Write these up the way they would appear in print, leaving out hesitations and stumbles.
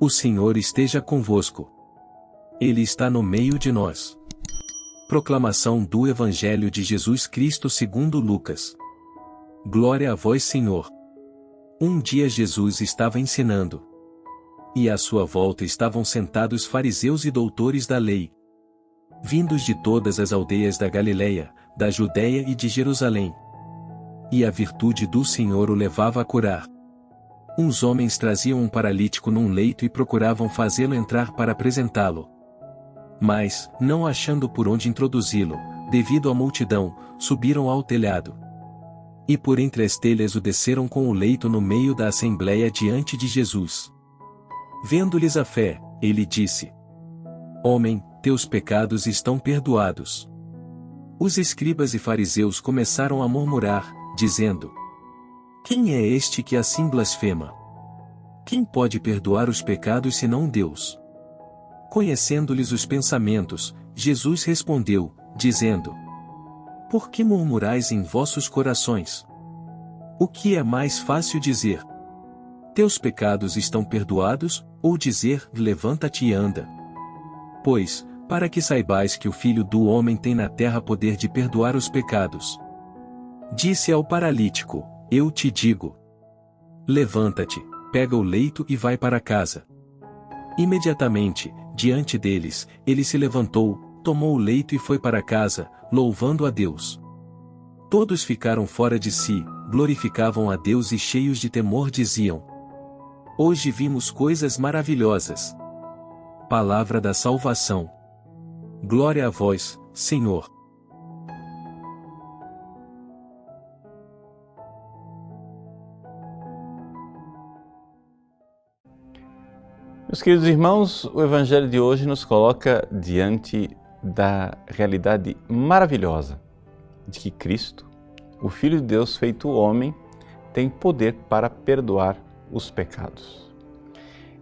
O Senhor esteja convosco. Ele está no meio de nós. Proclamação do Evangelho de Jesus Cristo segundo Lucas. Glória a vós, Senhor. Um dia Jesus estava ensinando. E à sua volta estavam sentados fariseus e doutores da lei, vindos de todas as aldeias da Galileia, da Judéia e de Jerusalém. E a virtude do Senhor o levava a curar. Uns homens traziam um paralítico num leito e procuravam fazê-lo entrar para apresentá-lo. Mas, não achando por onde introduzi-lo, devido à multidão, subiram ao telhado. E por entre as telhas o desceram com o leito no meio da assembleia diante de Jesus. Vendo-lhes a fé, ele disse: Homem, teus pecados estão perdoados. Os escribas e fariseus começaram a murmurar, dizendo: Quem é este que assim blasfema? Quem pode perdoar os pecados senão Deus? Conhecendo-lhes os pensamentos, Jesus respondeu, dizendo: Por que murmurais em vossos corações? O que é mais fácil dizer? Teus pecados estão perdoados, ou dizer, levanta-te e anda? Pois, para que saibais que o Filho do Homem tem na terra poder de perdoar os pecados. Disse ao paralítico: Eu te digo. Levanta-te, pega o leito e vai para casa. Imediatamente, diante deles, ele se levantou, tomou o leito e foi para casa, louvando a Deus. Todos ficaram fora de si, glorificavam a Deus e cheios de temor diziam: Hoje vimos coisas maravilhosas. Palavra da salvação. Glória a vós, Senhor. Meus queridos irmãos, o Evangelho de hoje nos coloca diante da realidade maravilhosa de que Cristo, o Filho de Deus feito homem, tem poder para perdoar os pecados.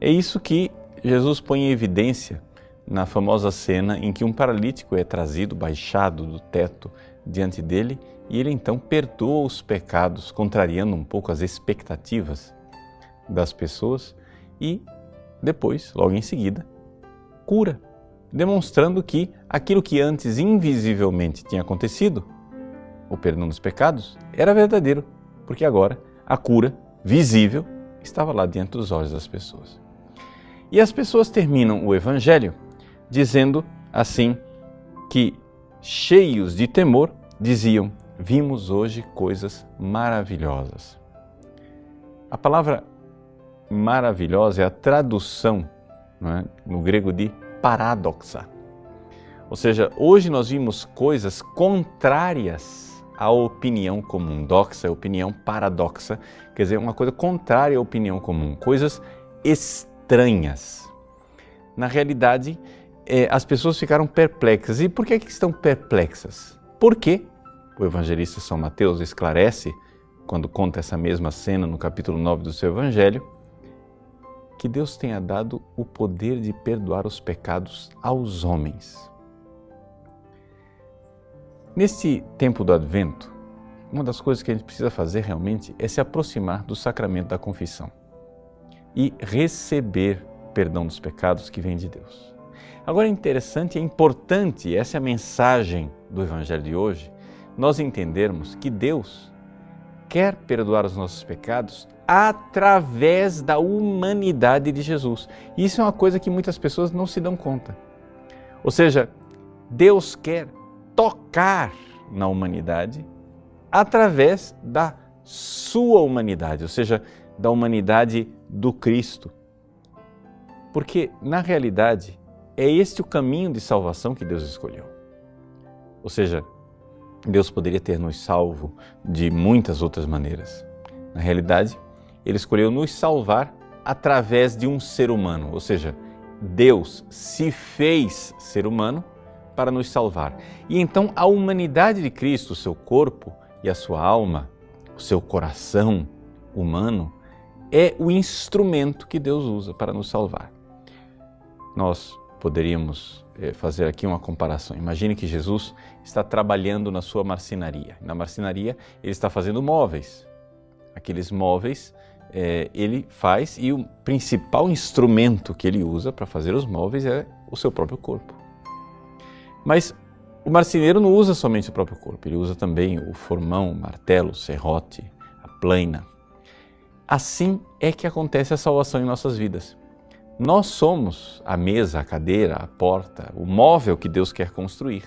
É isso que Jesus põe em evidência na famosa cena em que um paralítico é trazido, baixado do teto diante dele, e ele então perdoa os pecados, contrariando um pouco as expectativas das pessoas, e depois, logo em seguida, cura, demonstrando que aquilo que antes invisivelmente tinha acontecido, o perdão dos pecados, era verdadeiro, porque agora a cura visível estava lá diante dos olhos das pessoas. E as pessoas terminam o Evangelho dizendo assim que, cheios de temor, diziam: vimos hoje coisas maravilhosas. A palavra maravilhosa é a tradução, não é, no grego de paradoxa. Ou seja, hoje nós vimos coisas contrárias à opinião comum. Doxa é opinião, paradoxa quer dizer uma coisa contrária à opinião comum, coisas estranhas. Na realidade, as pessoas ficaram perplexas. E por que estão perplexas? Porque o evangelista São Mateus esclarece, quando conta essa mesma cena no capítulo 9 do seu Evangelho, que Deus tenha dado o poder de perdoar os pecados aos homens. Neste tempo do Advento, uma das coisas que a gente precisa fazer realmente é se aproximar do sacramento da confissão e receber perdão dos pecados que vem de Deus. Agora é interessante, é importante, essa é a mensagem do Evangelho de hoje, nós entendermos que Deus quer perdoar os nossos pecados através da humanidade de Jesus. E isso é uma coisa que muitas pessoas não se dão conta. Ou seja, Deus quer tocar na humanidade através da sua humanidade, ou seja, da humanidade do Cristo. Porque, na realidade, é este o caminho de salvação que Deus escolheu. Ou seja, Deus poderia ter nos salvo de muitas outras maneiras. Na realidade, Ele escolheu nos salvar através de um ser humano, ou seja, Deus se fez ser humano para nos salvar. E então a humanidade de Cristo, o seu corpo e a sua alma, o seu coração humano, é o instrumento que Deus usa para nos salvar. Nós poderíamos fazer aqui uma comparação. Imagine que Jesus está trabalhando na sua marcenaria. Na marcenaria ele está fazendo móveis. Aqueles móveis ele faz, e o principal instrumento que ele usa para fazer os móveis é o seu próprio corpo. Mas o marceneiro não usa somente o próprio corpo, ele usa também o formão, o martelo, o serrote, a plaina. Assim é que acontece a salvação em nossas vidas. Nós somos a mesa, a cadeira, a porta, o móvel que Deus quer construir.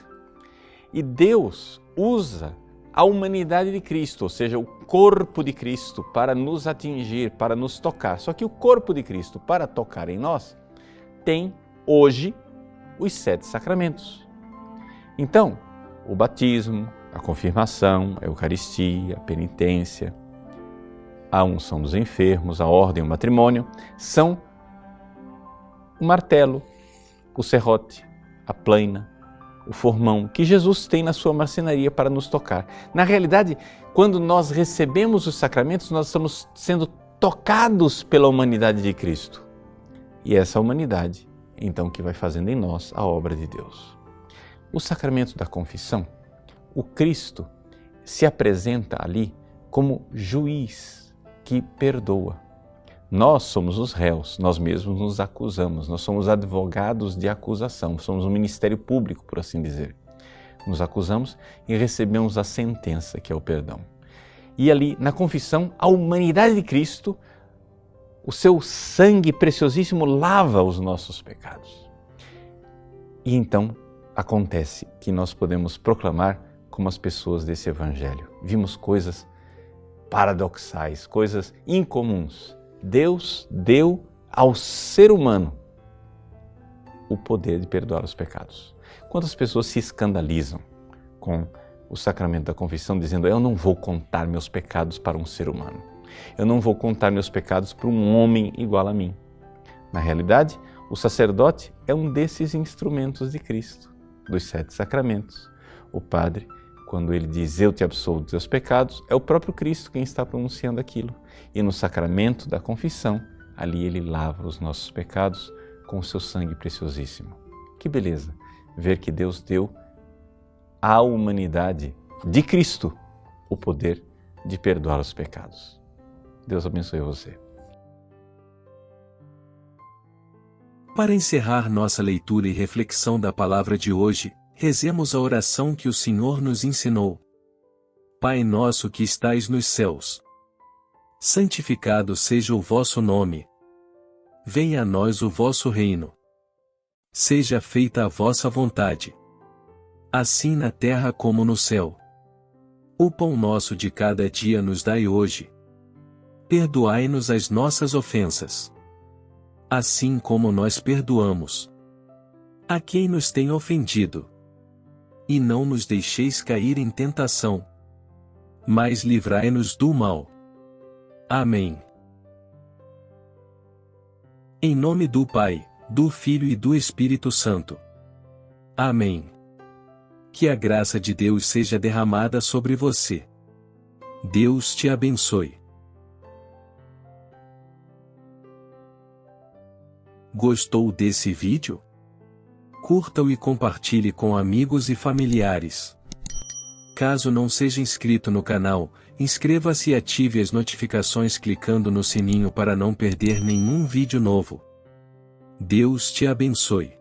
E Deus usa a humanidade de Cristo, ou seja, o corpo de Cristo, para nos atingir, para nos tocar. Só que o corpo de Cristo, para tocar em nós, tem hoje os 7 sacramentos. Então, o batismo, a confirmação, a Eucaristia, a penitência, a unção dos enfermos, a ordem, o matrimônio, são o martelo, o serrote, a plaina, o formão, que Jesus tem na sua marcenaria para nos tocar. Na realidade, quando nós recebemos os sacramentos, nós estamos sendo tocados pela humanidade de Cristo. E essa humanidade, então, que vai fazendo em nós a obra de Deus. O sacramento da confissão, o Cristo se apresenta ali como juiz que perdoa. Nós somos os réus, nós mesmos nos acusamos, nós somos advogados de acusação, somos um ministério público, por assim dizer. Nos acusamos e recebemos a sentença, que é o perdão. E ali, na confissão, a humanidade de Cristo, o seu sangue preciosíssimo lava os nossos pecados. E então acontece que nós podemos proclamar como as pessoas desse Evangelho. Vimos coisas paradoxais, coisas incomuns. Deus deu ao ser humano o poder de perdoar os pecados. Quantas pessoas se escandalizam com o sacramento da confissão, dizendo: eu não vou contar meus pecados para um ser humano. Eu não vou contar meus pecados para um homem igual a mim. Na realidade, o sacerdote é um desses instrumentos de Cristo, dos 7 sacramentos. O padre, quando ele diz: eu te absolvo dos teus pecados, é o próprio Cristo quem está pronunciando aquilo. E no sacramento da confissão, ali ele lava os nossos pecados com o seu sangue preciosíssimo. Que beleza ver que Deus deu à humanidade de Cristo o poder de perdoar os pecados. Deus abençoe você. Para encerrar nossa leitura e reflexão da palavra de hoje, rezemos a oração que o Senhor nos ensinou. Pai nosso que estais nos céus, santificado seja o vosso nome. Venha a nós o vosso reino. Seja feita a vossa vontade, assim na terra como no céu. O pão nosso de cada dia nos dai hoje. Perdoai-nos as nossas ofensas, assim como nós perdoamos a quem nos tem ofendido. E não nos deixeis cair em tentação, mas livrai-nos do mal. Amém. Em nome do Pai, do Filho e do Espírito Santo. Amém. Que a graça de Deus seja derramada sobre você. Deus te abençoe. Gostou desse vídeo? Curta-o e compartilhe com amigos e familiares. Caso não seja inscrito no canal, inscreva-se e ative as notificações clicando no sininho para não perder nenhum vídeo novo. Deus te abençoe.